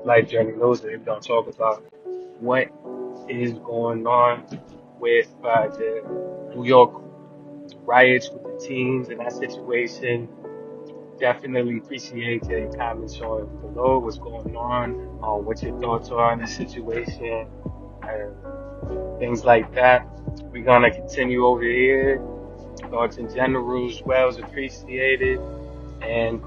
life journey knows that we're going to talk about what is going on with the New York riots with the teens and that situation. Definitely appreciate getting comments on below what's going on what your thoughts are on the situation, and things like that. We're going to continue over here. Thoughts in general as well is appreciated, and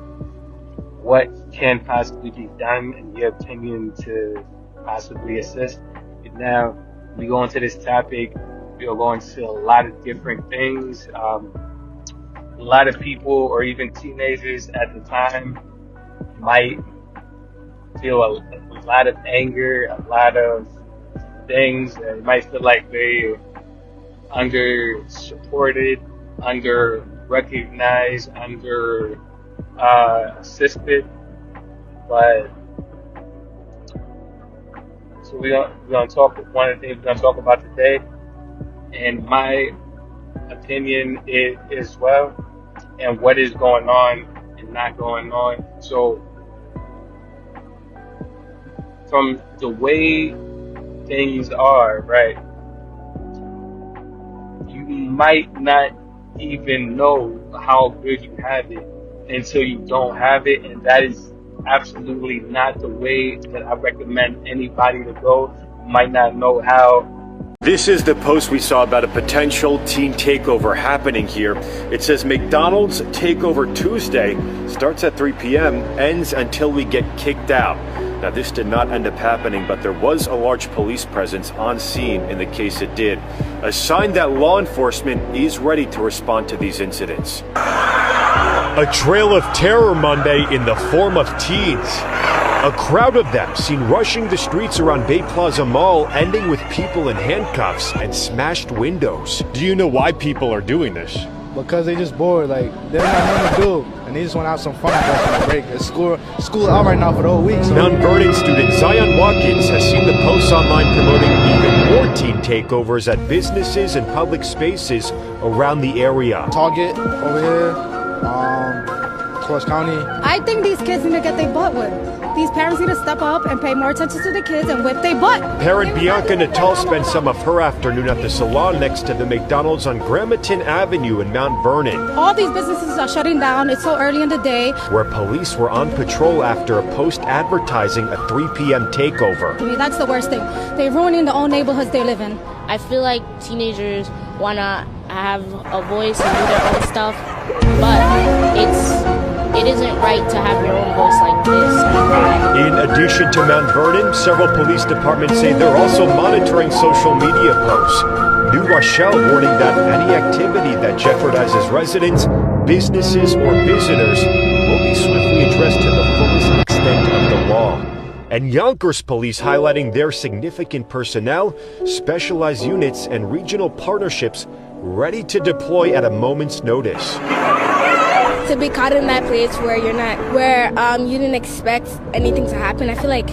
what can possibly be done in your opinion to possibly assist. And now we go into this topic, we are going to a lot of different things. A lot of people, or even teenagers at the time, might feel a lot of anger, a lot of things. They might feel like they're under supported, under recognized, under assisted. But so we're gonna talk. One of the things we're gonna talk about today, in my opinion, is as well, and what is going on and not going on. So from the way things are, right, you might not even know how good you have it until you don't have it, and that is absolutely not the way that I recommend anybody to go. You might not know how. This is the post we saw about a potential teen takeover happening here. It says McDonald's Takeover Tuesday starts at 3 p.m., ends until we get kicked out. Now, this did not end up happening, but there was a large police presence on scene in the case it did, a sign that law enforcement is ready to respond to these incidents. A trail of terror Monday in the form of teens. A crowd of them seen rushing the streets around Bay Plaza Mall, ending with people in handcuffs and smashed windows. Do you know why people are doing this? Because they just bored, like they don't have nothing to do, and they just want to have some fun after the break. It's school out right now for the whole week. So. Mount Vernon student Zion Watkins has seen the posts online promoting even more teen takeovers at businesses and public spaces around the area. Target over here, Cross County. I think these kids need to get their butt whipped. These parents need to step up and pay more attention to the kids and whip their butt. Parent Bianca Natal spent some of her afternoon at the salon next to the McDonald's on Gramerton Avenue in Mount Vernon. All these businesses are shutting down. It's so early in the day. Where police were on patrol after a post advertising a 3 p.m. takeover. I mean, that's the worst thing. They're ruining the own neighborhoods they live in. I feel like teenagers want to have a voice and do their own stuff, but it isn't right to have your own voice like this. In addition to Mount Vernon, several police departments say they're also monitoring social media posts. New Rochelle warning that any activity that jeopardizes residents, businesses, or visitors will be swiftly addressed to the fullest extent of the law. And Yonkers police highlighting their significant personnel, specialized units, and regional partnerships ready to deploy at a moment's notice. To be caught in that place where you didn't expect anything to happen, I feel like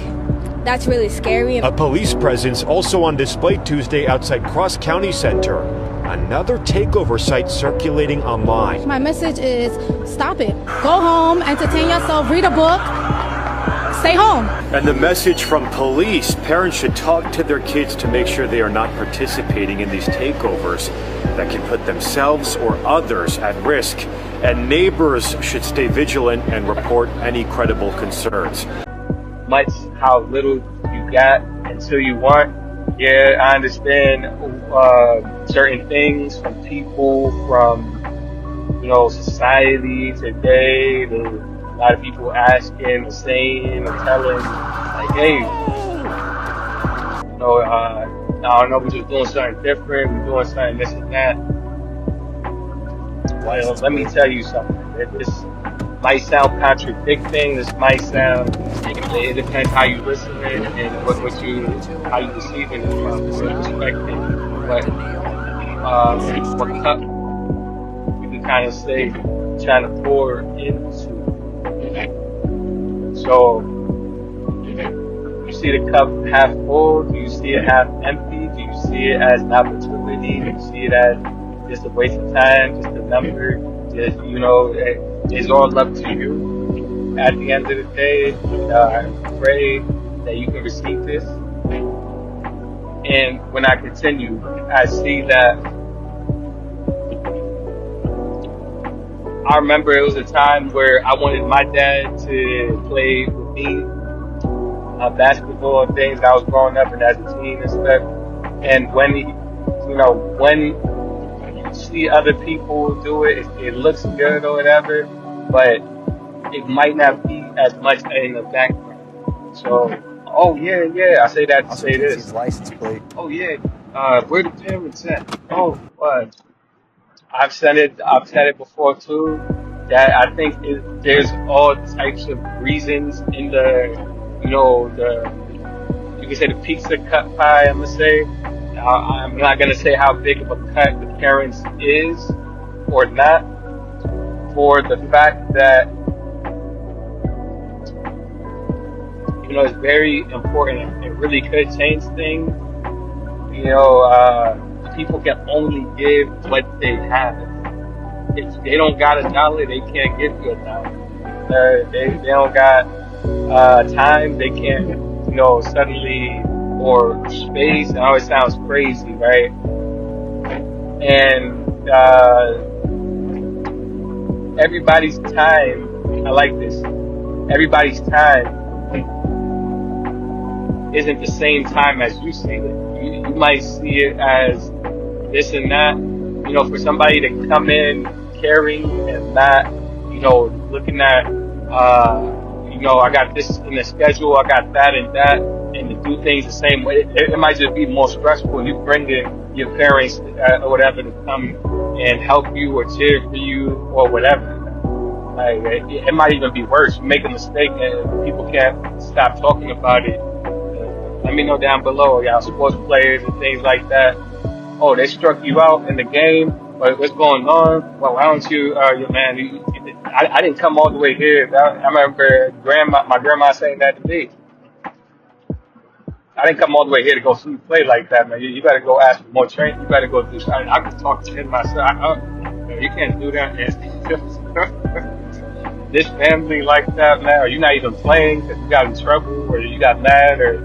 that's really scary. A police presence also on display Tuesday outside Cross County Center, another takeover site circulating online. My message is stop it. Go home, entertain yourself, read a book, stay home. And the message from police, parents should talk to their kids to make sure they are not participating in these takeovers that can put themselves or others at risk. And neighbors should stay vigilant and report any credible concerns. Much how little you got until you want. Yeah, I understand certain things from people, from society today. There's a lot of people asking, saying, and telling, like, hey, I don't know, we're just doing something different. We're doing something this and that. Well, let me tell you something. This might sound contradicting. This might sound. It depends how you listen and how you receive it from perspective. But what cup you can kind of say trying to pour into. So you see the cup half full? Do you see it half empty? Do you see it as an opportunity? Do you see it as just a waste of time, just a number? Just, it's all up to you. At the end of the day, pray that you can receive this. And when I continue, I see that I remember it was a time where I wanted my dad to play with me basketball and things. I was growing up and as a teen and stuff. And when when you see other people do it, it looks good or whatever, but it might not be as much in the background. So, oh yeah, I say that to say this. License plate. Oh yeah, where the parents at? Oh, I've said it before too, that I think there's all types of reasons in you can say the pizza cut pie, I'm gonna say. I'm not gonna say how big of a cut the parents is or not, for the fact that, it's very important. It really could change things. People can only give what they have. If they don't got $1, they can't give you $1. They don't got time, they can't, suddenly, or space. I know it sounds crazy, right? And everybody's time, I like this. Everybody's time isn't the same time as you see it. You might see it as this and that. For somebody to come in caring and not, looking at, I got this in the schedule, I got that and that, and to do things the same way. It might just be more stressful. You bring in your parents or whatever to come and help you or cheer for you or whatever. Like, it might even be worse. You make a mistake and people can't stop talking about it. Let me know down below, y'all sports players and things like that. Oh, they struck you out in the game. What's going on? Well, why don't you, man, I didn't come all the way here. I remember my grandma saying that to me. I didn't come all the way here to go see you play like that, man. You better go ask for more training. You better go do something. I can talk to him myself. You can't do that. This family like that, man. Or you're not even playing because you got in trouble or you got mad or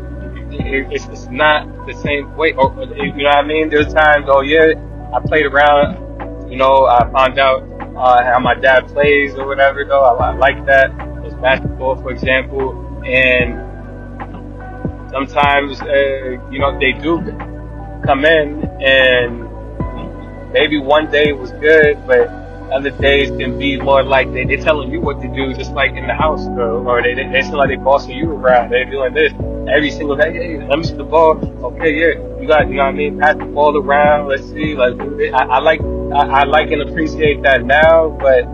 it's not the same way. Or, you know what I mean? There's times, I played around, I found out how my dad plays or whatever, though. I like that. It's basketball, for example. And sometimes, they do come in and maybe one day was good, but other days can be more like they're telling you what to do, just like in the house, though. Or they seem like they're bossing you around. They're doing this every single day. Hey, let me see the ball. Okay, yeah, you got, pass the ball around. Let's see, I like and appreciate that now, but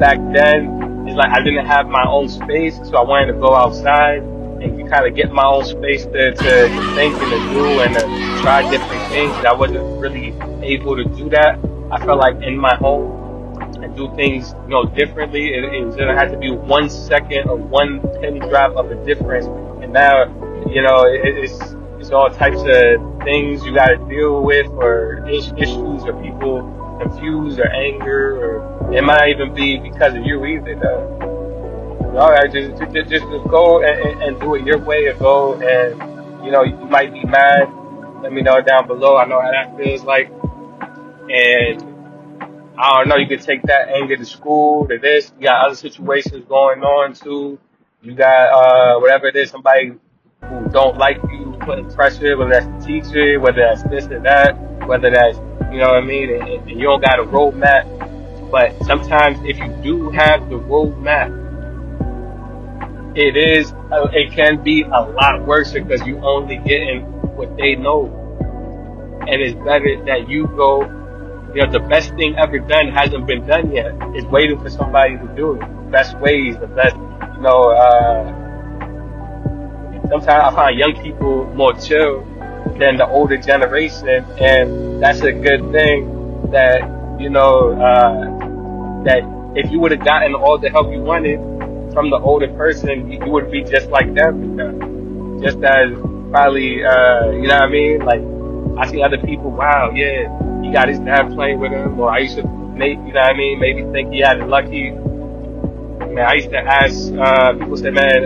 back then it's like I didn't have my own space, so I wanted to go outside and kind of get my own space to think and to do and to try different things. I wasn't really able to do that. I felt like in my home and do things, differently. It didn't have to be 1 second or one penny drop of a difference. And now, it's all types of things you got to deal with, or issues, or people confused or anger, or it might not even be because of you either, though. All right, just go and do it your way, or go and, you might be mad. Let me know down below. I know how that feels like. And I don't know, you could take that anger to school, to this. You got other situations going on too. You got, whatever it is, somebody who don't like you, putting pressure, whether that's the teacher, whether that's this or that, whether that's, you know what I mean, and you don't got a roadmap. But sometimes if you do have the roadmap, it can be a lot worse because you only getting what they know. And it's better that you go, the best thing ever done hasn't been done yet. It's waiting for somebody to do it. The best ways, the best, sometimes I find young people more chill than the older generation, and that's a good thing that, that if you would have gotten all the help you wanted from the older person, you would be just like them. Just as probably, you know what I mean? Like, I see other people, wow, yeah, he got his dad playing with him, or I used to make, you know what I mean, maybe think he had it lucky. Man, I used to ask, people say, man,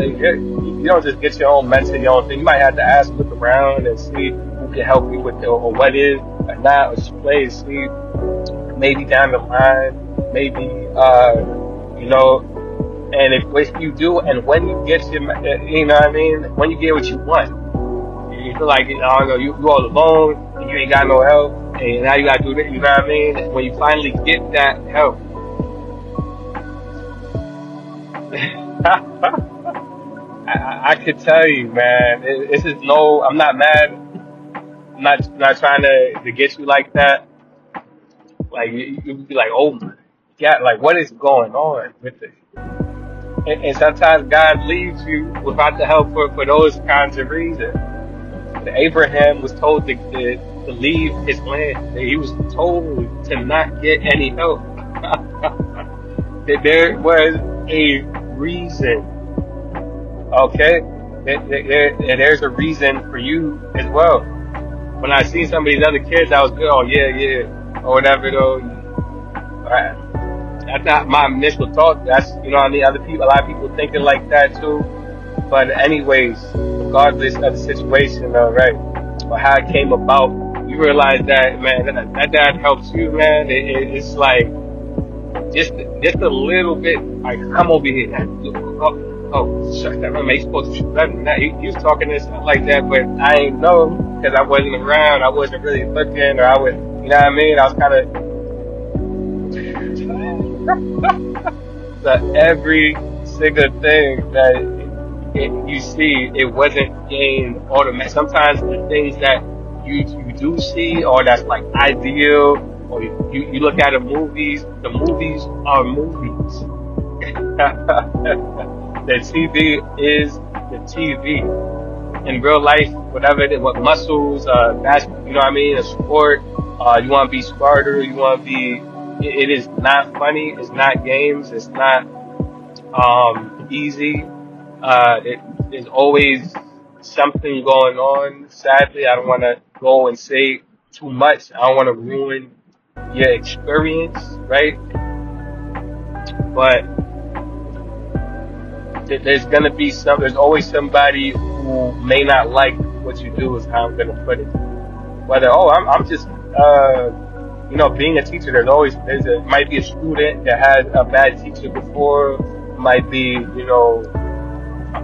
you don't just get your own mentor, your own thing. You might have to look around and see who can help you with it, or what is or not, or just play and see. Maybe down the line, maybe you know. And if you do, and when you get your, you know what I mean, when you get what you want, you feel like, I don't know, you all alone and you ain't got no help, and now you gotta do that. You know what I mean? When you finally get that help. I could tell you, man. This is I'm not mad. I'm not trying to get you like that. Like you'd be like, oh my God, like what is going on with this? And sometimes God leaves you without the help for those kinds of reasons. Abraham was told to leave his land. He was told to not get any help. There was a reason. Okay, there's a reason for you as well. When I seen some of these other kids, I was good. Oh yeah, or whatever though. That's not my initial thought. That's, you know what I mean. A lot of people thinking like that too. But anyways, regardless of the situation, right, or how it came about, you realize that, man, that helps you, man. It's like just a little bit. Like, come over here. Shut that man. He's supposed to shoot better than that. He was talking this stuff like that, but I ain't know because I wasn't around. I wasn't really looking, or I was, you know what I mean. I was kind of. So every single thing that you see, it wasn't gained automatic. Sometimes the things that you do see, or that's like ideal, or you look at the movies are movies. The TV is the TV. In real life, whatever it is, what muscles, basketball, you know what I mean, a sport, you want to be smarter, you want to be, it is not funny, it's not games, it's not easy. There's always something going on. Sadly, I don't want to go and say too much. I don't want to ruin your experience, right? But there's always somebody who may not like what you do, is how I'm going to put it. Whether, I'm just, being a teacher, might be a student that had a bad teacher before, might be, a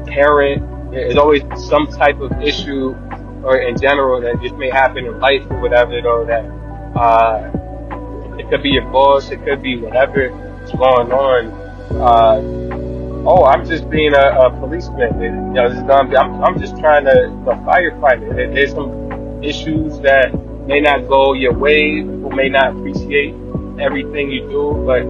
parent. There's always some type of issue, or in general, that just may happen in life or whatever, that, it could be your boss, it could be whatever is going on. I'm just being a policeman. I'm just trying to firefight. There's some issues that may not go your way, people may not appreciate everything you do, but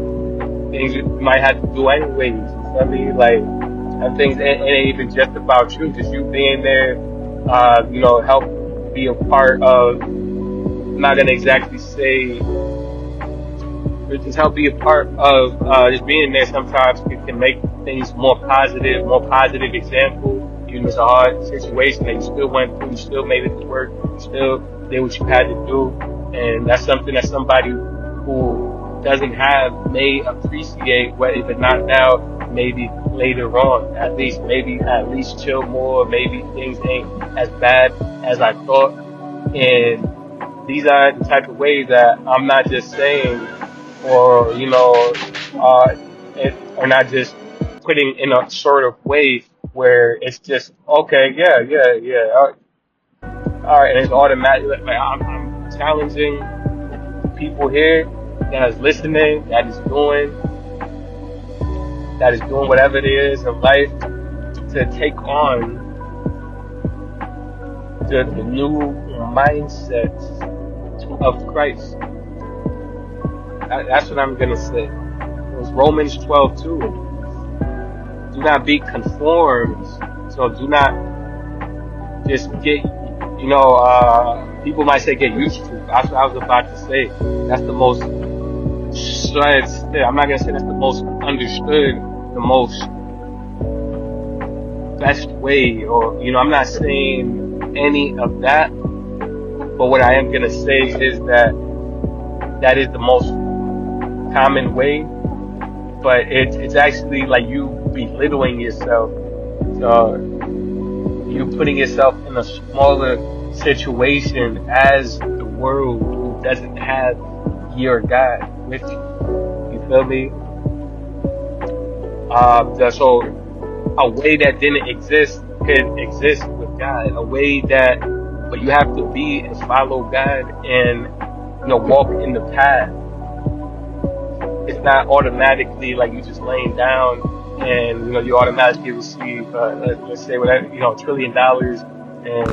things you might have to do anyways. You feel me? Like, and things ain't even just about you, just you being there, help be a part of, I'm not gonna exactly say, but just help be a part of, just being there sometimes can make things more positive example. Even if it's a hard situation that you still went through, you still made it to work, you still did what you had to do, and that's something that somebody who doesn't have may appreciate, if it's not now, maybe later on, at least chill more, maybe things ain't as bad as I thought. And these are the type of ways that I'm not just saying, or, or not just putting in a sort of way where it's just, okay, yeah. All right, and it's automatic. Like, I'm challenging people here that is listening, that is doing whatever it is in life, to take on the new mindset of Christ. That's what I'm gonna say. It was Romans 12:2. Do not be conformed. So do not just get, people might say get used to. That's what I was about to say. That's the most, I'm not going to say that's the most understood, the most best way, or, I'm not saying any of that. But what I am going to say is that is the most common way. But it's actually like you belittling yourself. So you putting yourself in a smaller situation as the world who doesn't have your God with you. You feel me? So a way that didn't exist could exist with God. A way that, but you have to be and follow God and, walk in the path. It's not automatically like you just laying down and, you automatically receive, let's say whatever, $1 trillion. And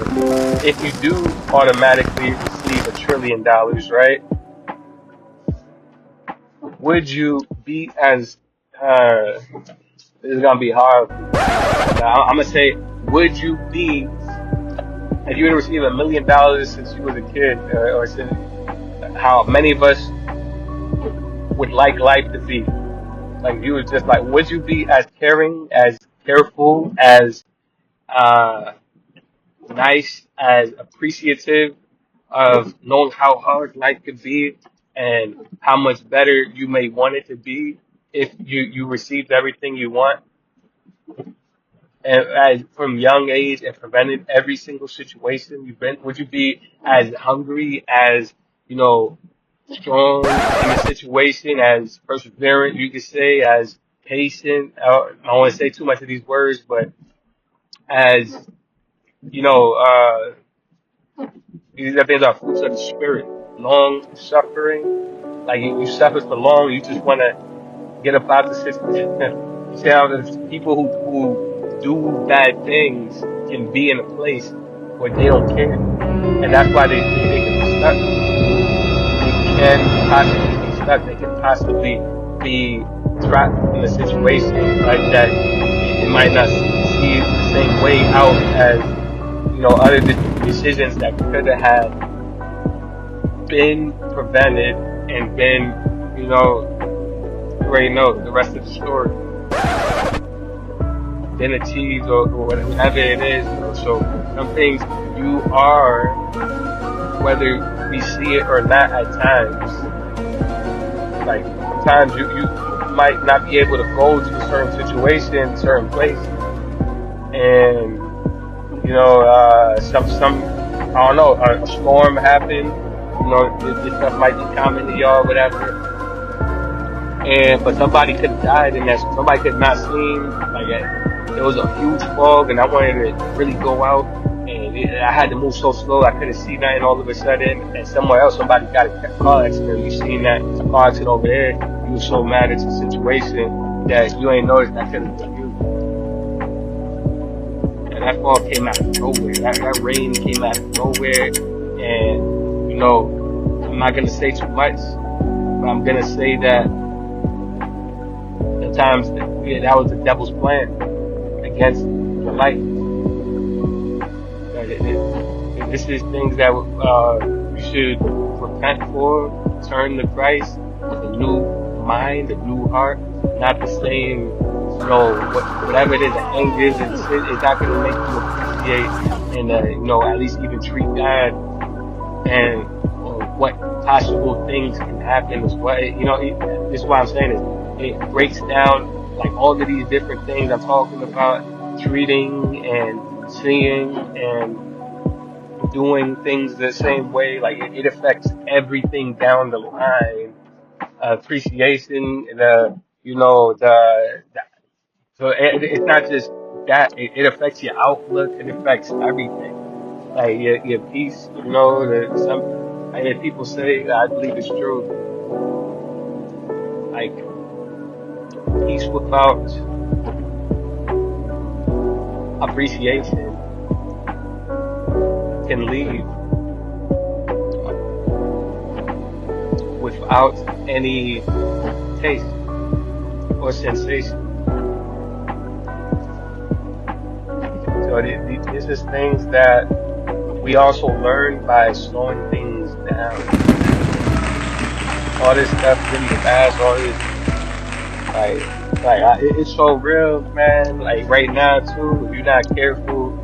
if you do automatically receive $1 trillion, right? Would you be as, this is gonna be hard for you. I'm gonna say, would you be, if you were to receive $1 million since you was a kid, or since, how many of us would like life to be? Like, you was just like, would you be as caring, as careful, as, nice, as appreciative of knowing how hard life could be and how much better you may want it to be if you received everything you want? And as from young age and prevented every single situation you've been, would you be as hungry, as, strong in the situation, as perseverant, you could say, as patient? I don't want to say too much of these words, but as, you know, uh, these things are fruits of the spirit. Long suffering, like you suffer for long, you just want to get up out the situation. You see how there's people who do bad things can be in a place where they don't care, and that's why they can be stuck. They can possibly be stuck. They can possibly be trapped in a situation like that. It might not see the same way out as, other decisions that could have had been prevented and been, you already know the rest of the story, been achieved, or whatever it is. So some things you are, whether we see it or not at times, like sometimes you might not be able to go to a certain situation, certain place, and some I don't know, a storm happened. This stuff might be common to y'all, whatever. But somebody could have died in that. Somebody could not seen, like, there was a huge fog, and I wanted to really go out, and I had to move so slow I couldn't see nothing. All of a sudden, and somewhere else, somebody got a car accident. You seen that car accident over there? You were so mad at the situation that you ain't noticed that could have been you. And that fog came out of nowhere. That rain came out of nowhere, and I'm not gonna say too much, but I'm gonna say that sometimes that was the devil's plan against your life. This is things that you should repent for, turn to Christ with a new mind, a new heart, not the same, whatever it is, the anger, it's not going to make you appreciate and, at least even treat God and what possible things can happen as well. This is what I'm saying is, it breaks down like all of these different things I'm talking about, treating and seeing and doing things the same way. Like it affects everything down the line. Appreciation, so it's not just that. It affects your outlook. It affects everything. Like your peace. I hear people say, I believe it's true. Like, peace without appreciation can leave without any taste or sensation. So this is things that we also learn by slowing things down. All this stuff in the past, all this, it's so real, man. Like right now too, if you're not careful,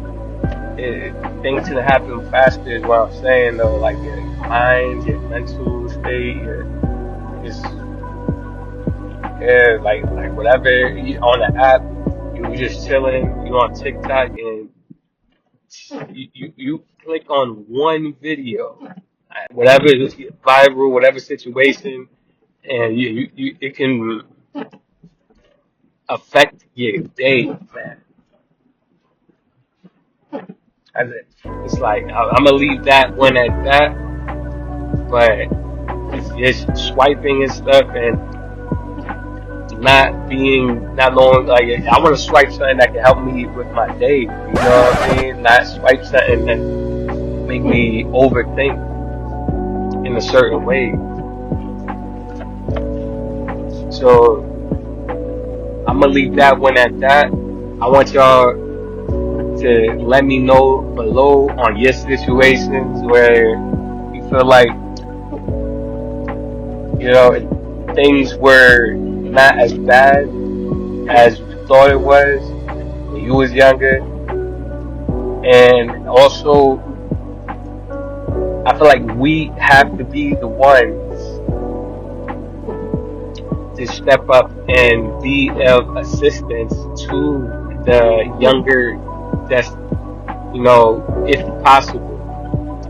things can happen faster. Is what I'm saying though. Like your mind, your mental state, like whatever. You on the app, you just chilling. You on TikTok, and you click on one video, whatever is viral, whatever situation, and it can affect your day, man. It's like I'm gonna leave that one at that, but it's just swiping and stuff and not knowing, like, I want to swipe something that can help me with my day, you know what I mean? Not swipe something that make me overthink in a certain way. So I'm gonna leave that one at that. I want y'all to let me know below on your situations where you feel like, you know, things were not as bad as you thought it was when you was younger. And also, I feel like we have to be the ones to step up and be of assistance to the younger, that's, you know, if possible.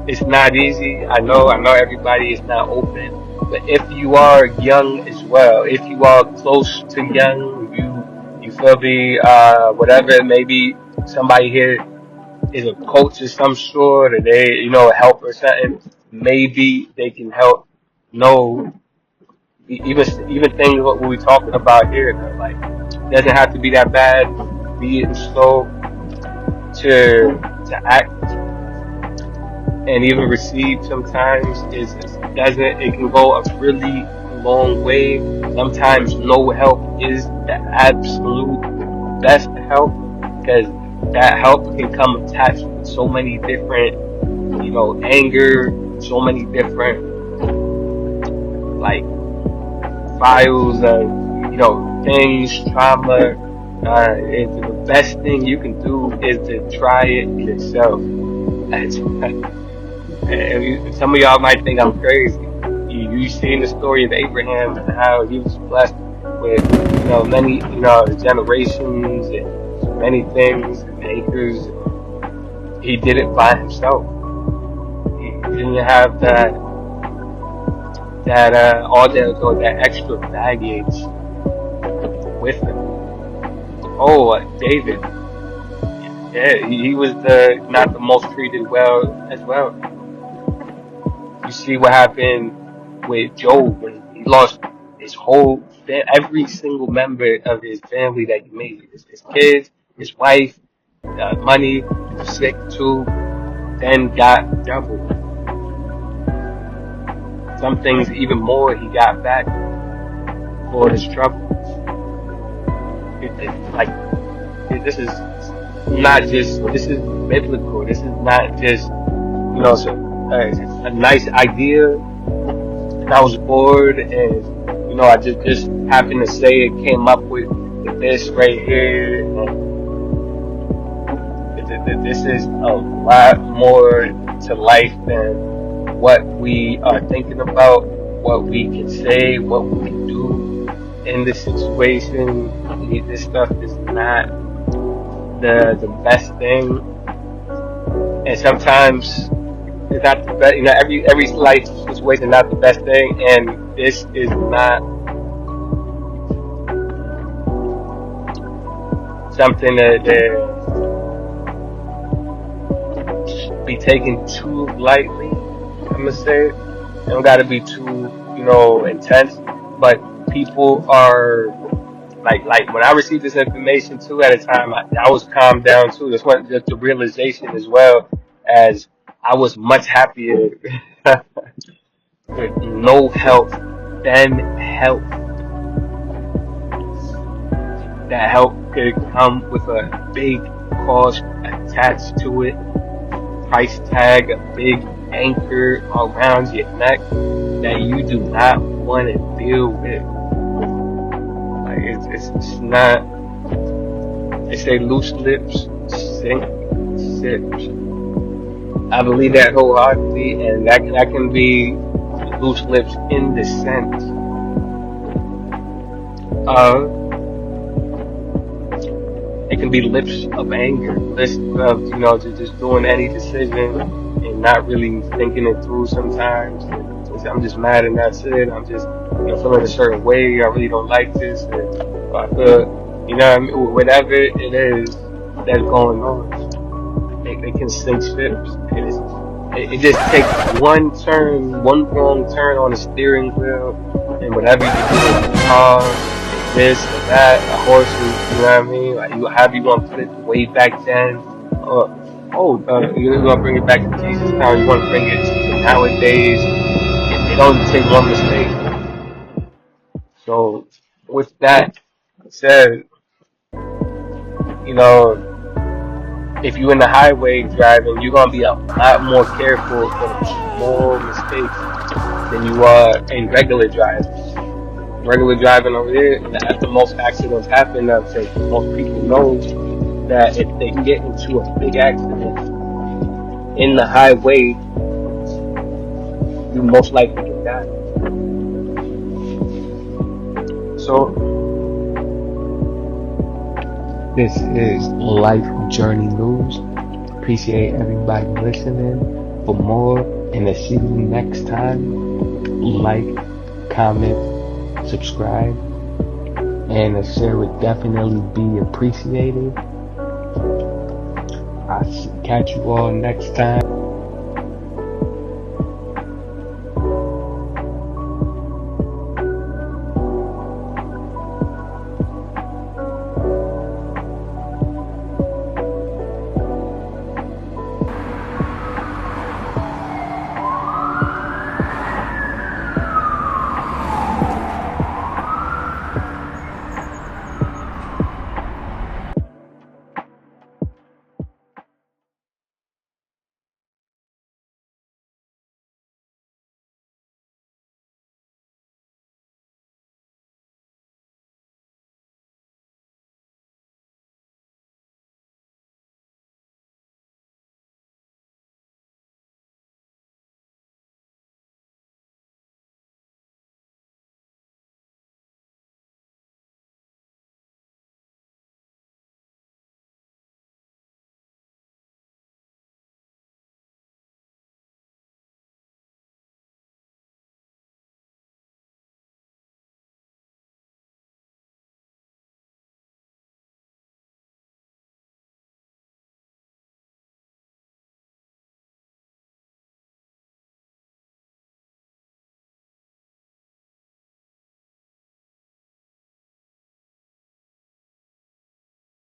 It's not easy. I know everybody is not open, but if you are young as well, if you are close to young, you feel me, whatever, maybe somebody here is a coach of some sort, or they, you know, help or something, maybe they can help. No, even things what we're talking about here, like, doesn't have to be that bad. Be it slow to act and even receive sometimes it can go a really long way. Sometimes no help is the absolute best help, because that help can come attached with so many different, you know, anger, so many different, like, files of, you know, things, trauma. The best thing you can do is to try it yourself. And some of y'all might think I'm crazy. You seen the story of Abraham and how he was blessed with, you know, many, you know, generations and many things and acres. He did it by himself. He didn't have that that extra baggage with him. Oh, David. Yeah, he was not the most treated well as well. You see what happened with Job when he lost his whole, every single member of his family that he made. His kids, his wife, money, he was sick too, then got double. Some things even more he got back for his trouble. This is biblical. This is not just, you know, a nice idea. And I was bored, and, you know, I just happened to say it, came up with this right here. And this is a lot more to life than what we are thinking about, what we can say, what we can do in this situation. This stuff is not the best thing, and sometimes it's not the best. You know, every life situation is not the best thing, and this is not something that be taken too lightly. I'm gonna say it don't gotta be too, you know, intense, but people are like when I received this information too, at a time I was calmed down too. This one, just the realization, as well as I was much happier with no help than help. That help could come with a big cost attached to it, price tag, a big anchor around your neck that you do not want to deal with. Like, it's not. They say loose lips sink ships. I believe that wholeheartedly, and that can be loose lips in the sense of it can be lips of anger, lips of, you know, just doing any decision and not really thinking it through sometimes. And I'm just mad and that's it. I'm just, you know, feeling a certain way. I really don't like this. And I feel, you know what I mean? Whatever it is that's going on, they can sink ships. And it just takes one turn, one wrong turn on the steering wheel, and whatever you do with the car, this or that, a horse, you know what I mean? Like, however you want to put it, way back then, you're gonna bring it back to Jesus now, you want to bring it to nowadays. It only takes one mistake. So, with that said, you know, if you're in the highway driving, you're gonna be a lot more careful for more mistakes than you are in regular driving. Regular driving over there, after most accidents happen, most people know that if they get into a big accident in the highway, you most likely can die. So, this is Life Journey News. Appreciate everybody listening. For more, and to see you next time, like, comment, subscribe, and a share would definitely be appreciated. I'll catch you all next time.